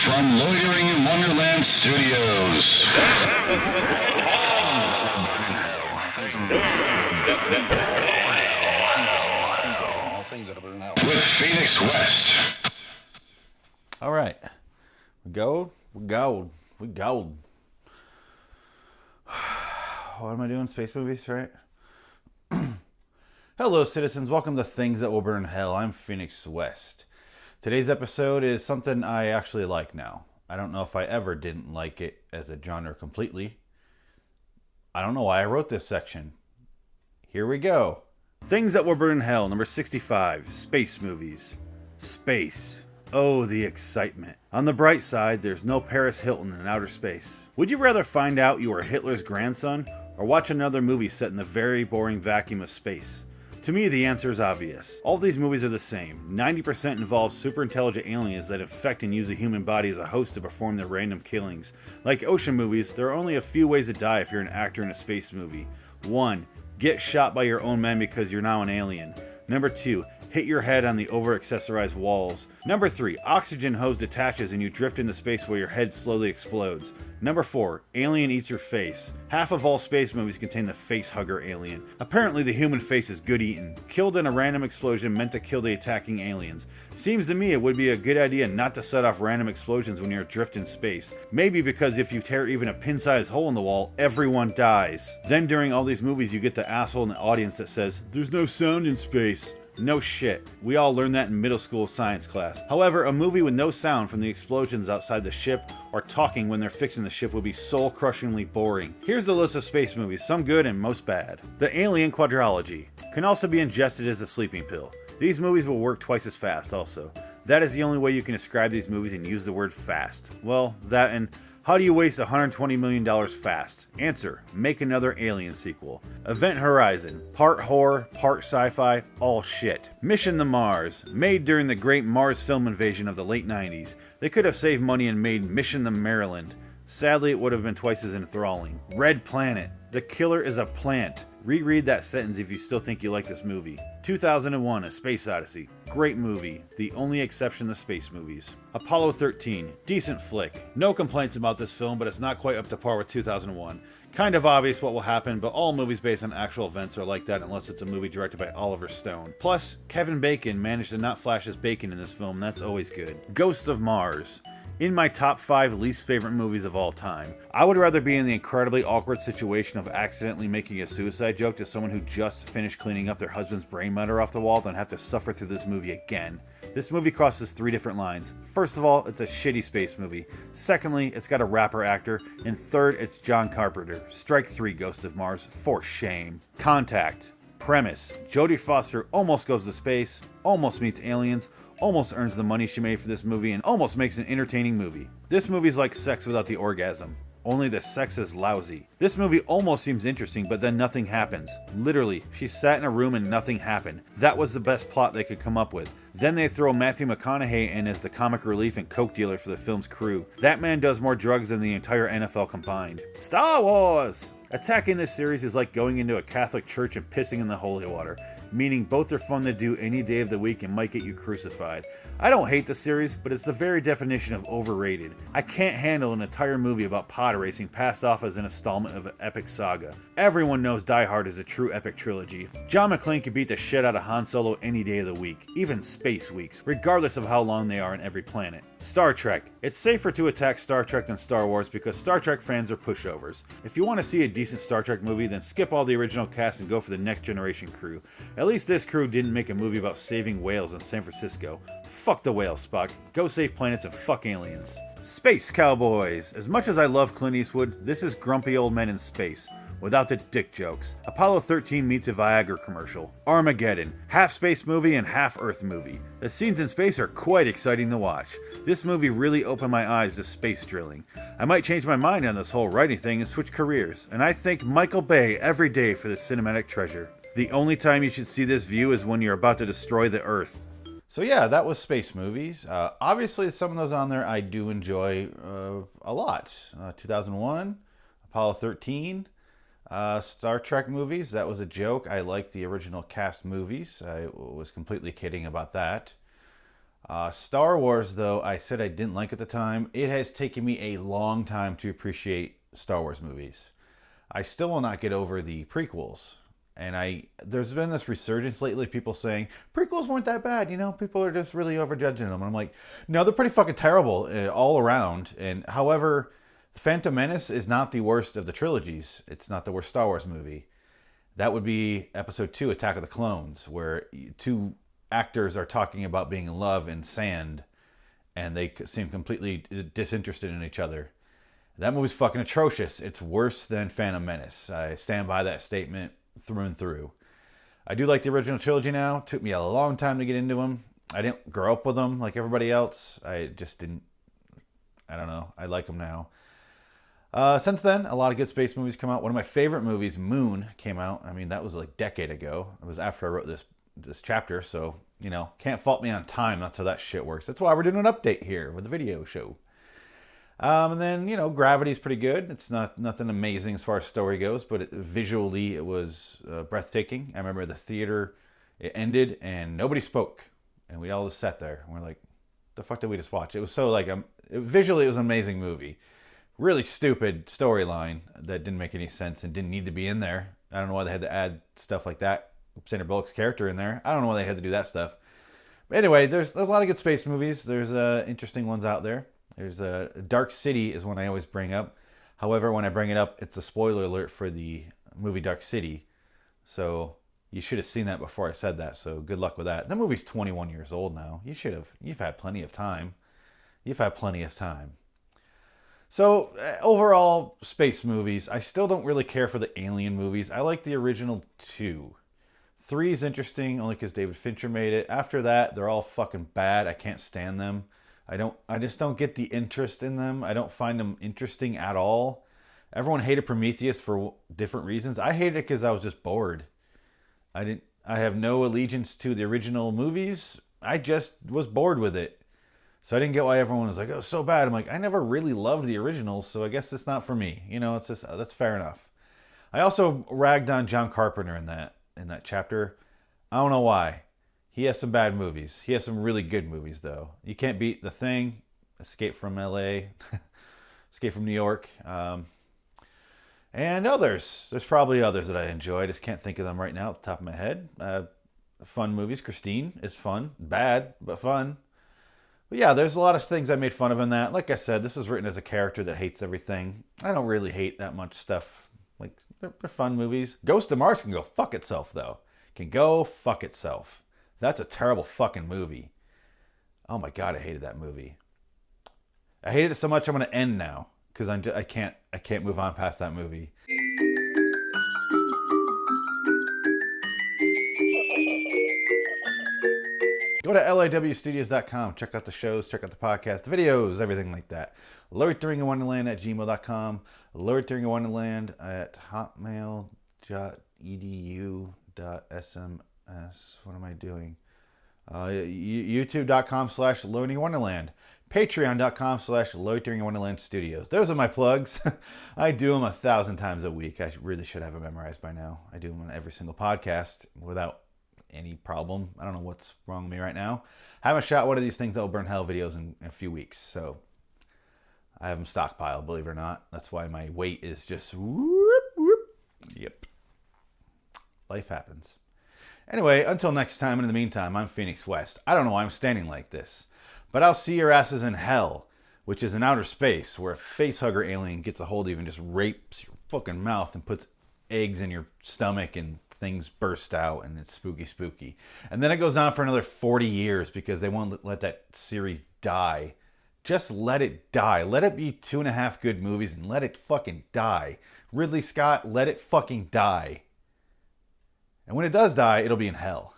from Loitering in Wonderland Studios. With Phoenix West. All right. We gold. What am I doing? Space movies, right? Hello, citizens. Welcome to Things That Will Burn Hell. I'm Phoenix West. Today's episode is something I actually like now. I don't know if I ever didn't like it as a genre completely. I don't know why I wrote this section. Here we go. Things That Will Burn Hell, number 65. Space movies. Space. Oh, the excitement. On the bright side, there's no Paris Hilton in outer space. Would you rather find out you are Hitler's grandson or watch another movie set in the very boring vacuum of space? To me, the answer is obvious. All these movies are the same. 90% involve super intelligent aliens that infect and use a human body as a host to perform their random killings. Like ocean movies, there are only a few ways to die if you're an actor in a space movie. 1. Get shot by your own men because you're now an alien. Number 2. Hit your head on the over-accessorized walls. Number 3. Oxygen hose detaches and you drift into space while your head slowly explodes. Number 4. Alien eats your face. Half of all space movies contain the face-hugger alien. Apparently the human face is good eating. Killed in a random explosion meant to kill the attacking aliens. Seems to me it would be a good idea not to set off random explosions when you're adrift in space. Maybe because if you tear even a pin-sized hole in the wall, everyone dies. Then during all these movies you get the asshole in the audience that says, "There's no sound in space." No shit. We all learned that in middle school science class. However, a movie with no sound from the explosions outside the ship or talking when they're fixing the ship would be soul-crushingly boring. Here's the list of space movies, some good and most bad. The Alien Quadrilogy can also be ingested as a sleeping pill. These movies will work twice as fast also. That is the only way you can describe these movies and use the word fast. Well, that and how do you waste $120 million fast? Answer, make another Alien sequel. Event Horizon, part horror, part sci-fi, all shit. Mission to Mars, made during the great Mars film invasion of the late 90s. They could have saved money and made Mission to Maryland. Sadly, it would have been twice as enthralling. Red Planet, the killer is a plant. Reread that sentence if you still think you like this movie. 2001, A Space Odyssey. Great movie. The only exception to space movies. Apollo 13. Decent flick. No complaints about this film, but it's not quite up to par with 2001. Kind of obvious what will happen, but all movies based on actual events are like that unless it's a movie directed by Oliver Stone. Plus, Kevin Bacon managed to not flash his bacon in this film, that's always good. Ghost of Mars. In my top 5 least favorite movies of all time. I would rather be in the incredibly awkward situation of accidentally making a suicide joke to someone who just finished cleaning up their husband's brain matter off the wall than have to suffer through this movie again. This movie crosses 3 different lines. First of all, it's a shitty space movie. Secondly, it's got a rapper actor. And third, it's John Carpenter. Strike 3, Ghost of Mars. For shame. Contact. Premise. Jodie Foster almost goes to space, almost meets aliens, almost earns the money she made for this movie, and almost makes an entertaining movie. This movie's like sex without the orgasm. Only the sex is lousy. This movie almost seems interesting, but then nothing happens. Literally, she sat in a room and nothing happened. That was the best plot they could come up with. Then they throw Matthew McConaughey in as the comic relief and coke dealer for the film's crew. That man does more drugs than the entire NFL combined. Star Wars! Attacking this series is like going into a Catholic church and pissing in the holy water, meaning both are fun to do any day of the week and might get you crucified. I don't hate the series, but it's the very definition of overrated. I can't handle an entire movie about pod racing passed off as an installment of an epic saga. Everyone knows Die Hard is a true epic trilogy. John McClane could beat the shit out of Han Solo any day of the week, even space weeks, regardless of how long they are on every planet. Star Trek. It's safer to attack Star Trek than Star Wars because Star Trek fans are pushovers. If you want to see a decent Star Trek movie, then skip all the original cast and go for the next generation crew. At least this crew didn't make a movie about saving whales in San Francisco. Fuck the whales, Spock. Go save planets and fuck aliens. Space Cowboys. As much as I love Clint Eastwood, this is grumpy old men in space. Without the dick jokes. Apollo 13 meets a Viagra commercial. Armageddon. Half space movie and half Earth movie. The scenes in space are quite exciting to watch. This movie really opened my eyes to space drilling. I might change my mind on this whole writing thing and switch careers. And I thank Michael Bay every day for this cinematic treasure. The only time you should see this view is when you're about to destroy the Earth. So yeah, that was space movies. Obviously, some of those on there I do enjoy a lot. 2001, Apollo 13, Star Trek movies. That was a joke. I like the original cast movies. I was completely kidding about that. Star Wars, though, I said I didn't like at the time. It has taken me a long time to appreciate Star Wars movies. I still will not get over the prequels. And there's been this resurgence lately, people saying prequels weren't that bad, people are just really overjudging them. And I'm like, no, they're pretty fucking terrible all around. And however, Phantom Menace is not the worst of the trilogies. It's not the worst Star Wars movie. That would be Episode 2, Attack of the Clones, where two actors are talking about being in love in sand, and they seem completely disinterested in each other. That movie's fucking atrocious. It's worse than Phantom Menace. I stand by that statement through and through. I do like the original trilogy now. It took me a long time to get into them. I didn't grow up with them like everybody else. I just didn't. I don't know. I like them now. Since then, a lot of good space movies come out. One of my favorite movies, Moon, came out. I mean, that was like a decade ago. It was after I wrote this chapter, so, can't fault me on time. That's how that shit works. That's why we're doing an update here with the video show. And then, Gravity's pretty good. It's not nothing amazing as far as story goes, but visually it was breathtaking. I remember the theater, it ended and nobody spoke. And we all just sat there and we're like, the fuck did we just watch? It was so like, visually it was an amazing movie. Really stupid storyline that didn't make any sense and didn't need to be in there. I don't know why they had to add stuff like that. Sandra Bullock's character in there. I don't know why they had to do that stuff. But anyway, there's a lot of good space movies. There's interesting ones out there. There's Dark City is one I always bring up. However, when I bring it up, it's a spoiler alert for the movie Dark City. So you should have seen that before I said that. So good luck with that. The movie's 21 years old now. You've had plenty of time. You've had plenty of time. So, overall, space movies. I still don't really care for the Alien movies. I like the original 2. 3 is interesting, only because David Fincher made it. After that, they're all fucking bad. I can't stand them. I just don't get the interest in them. I don't find them interesting at all. Everyone hated Prometheus for different reasons. I hated it because I was just bored. I have no allegiance to the original movies. I just was bored with it. So I didn't get why everyone was like, oh, so bad. I'm like, I never really loved the originals, so I guess it's not for me. It's just, that's fair enough. I also ragged on John Carpenter in that chapter. I don't know why. He has some bad movies. He has some really good movies, though. You can't beat The Thing, Escape from L.A., Escape from New York, and others. There's probably others that I enjoy. I just can't think of them right now at the top of my head. Fun movies. Christine is fun. Bad, but fun. But yeah, there's a lot of things I made fun of in that. Like I said, this is written as a character that hates everything. I don't really hate that much stuff. Like, they're fun movies. Ghost of Mars can go fuck itself, though. Can go fuck itself. That's a terrible fucking movie. Oh my God, I hated that movie. I hated it so much I'm going to end now. Because I can't move on past that movie. Go to liwstudios.com. Check out the shows, check out the podcast, the videos, everything like that. loiteringinwonderland@gmail.com. loiteringinwonderland at hotmail.edu.sms. What am I doing? youtube.com/loiteringinwonderland. Patreon.com/loiteringinwonderland studios. Those are my plugs. I do them 1,000 times a week. I really should have them memorized by now. I do them on every single podcast without any problem. I don't know what's wrong with me right now. I haven't shot one of these things that will burn hell videos in a few weeks, so I have them stockpiled, believe it or not. That's why my weight is just whoop, whoop. Yep. Life happens. Anyway, until next time, and in the meantime, I'm Phoenix West. I don't know why I'm standing like this, but I'll see your asses in hell, which is in outer space, where a facehugger alien gets a hold of you and just rapes your fucking mouth and puts eggs in your stomach and things burst out and it's spooky. And then it goes on for another 40 years because they won't let that series die. Just let it die. Let it be 2.5 good movies and let it fucking die. Ridley Scott, let it fucking die. And when it does die, it'll be in hell.